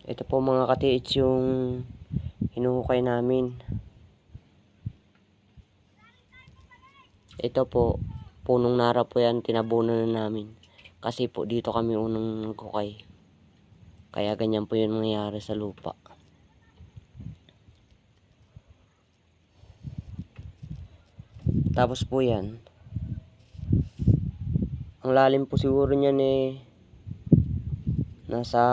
Ito po mga katiits yung hinuhukay namin. Ito po, punong nara po yan, tinabunan na namin. Kasi po dito kami unang naghukay. Kaya ganyan po yung nangyayari sa lupa. Tapos po yan, ang lalim po siguro niyan nasa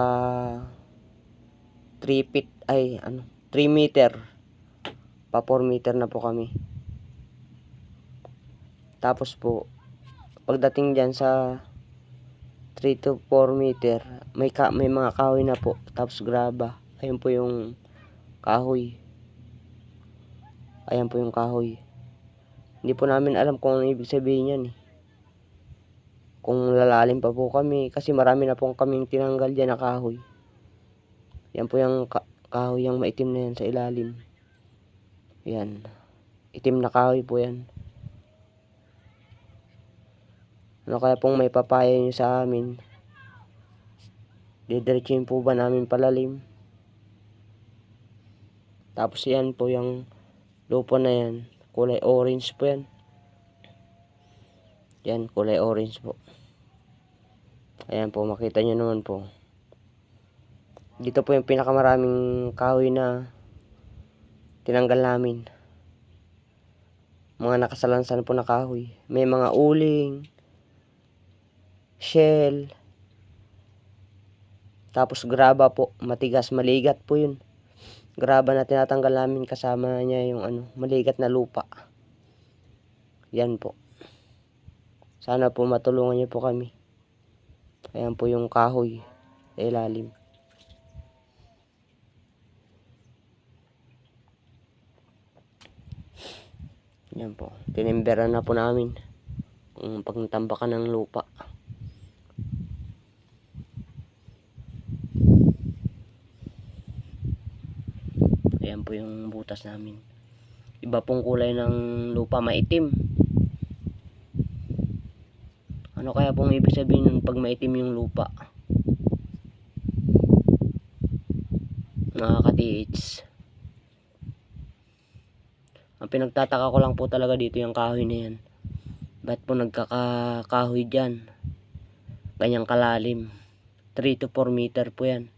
3 feet, 3 meter. Pa 4 meter na po kami. Tapos po, pagdating dyan sa 3 to 4 meter, may mga kahoy na po. Tapos graba. Ayun po yung kahoy. Ayan po yung kahoy. Hindi po namin alam kung ano ibig sabihin yan Kung lalalim pa po kami. Kasi marami na po kaming tinanggal dyan na kahoy. Yan po yung kahoy yung maitim na yan sa ilalim. Yan. Itim na kahoy po yan. Ano kaya pong may papaya nyo sa amin? Didiretsuhin po ba namin palalim? Tapos yan po yung lupa na yan. Kulay orange po yan. Yan, kulay orange po. Ayan po, makita nyo naman po. Dito po yung pinakamaraming kahoy na tinanggal namin. Mga nakasalansan po na kahoy. May mga uling, shell, tapos graba po. Matigas, maligat po yun. Graba na tinatanggal namin, kasama niya yung maligat na lupa. Yan po. Sana po matulungan niyo po kami. Ayan po yung kahoy sa ilalim. Yan po. Tinimberan na po namin ang pagtambakan ng lupa. Ayan po yung butas namin. Iba pong kulay ng lupa, maitim. Ano kaya pong ibig sabihin ng pag maitim yung lupa? Mga katiits. Ang pinagtataka ko lang po talaga dito yung kahoy na yan. Ba't po nagkakahoy dyan? Ganyang kalalim. 3 to 4 meter po yan.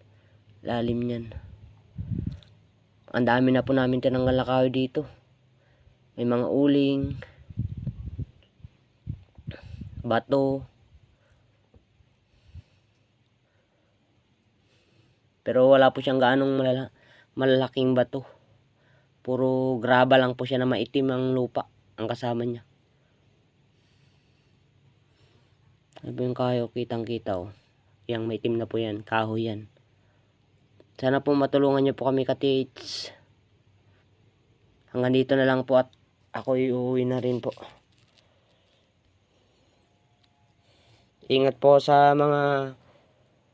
Lalim yan. Ang dami na po namin tinanggal na kahoy dito. May mga uling, bato. Pero wala po siyang gaanong malalaking bato. Puro graba lang po siya na maitim ang lupa ang kasama niya. Ano ba yung kahoy? Kitang kita Yang maitim na po yan. Kahoy yan. Sana po matulungan niyo po kami katiits. Hanggang dito na lang po at ako uuwi na rin po. Ingat po sa mga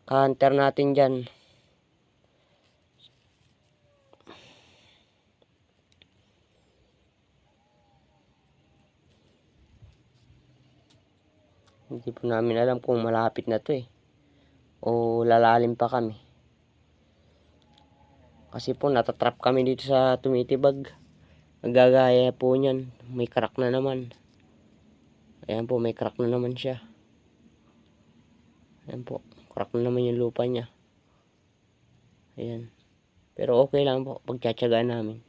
ka-hunter natin dyan. Hindi po namin alam kung malapit na to o lalalim pa kami. Kasi po natatrap kami dito sa tumitibag. Nagagaya po niyan. May crack na naman. Ayan po, may crack na naman siya. Ayan po, crack na naman yung lupa niya. Ayan. Pero okay lang po, pagtsatsagaan namin.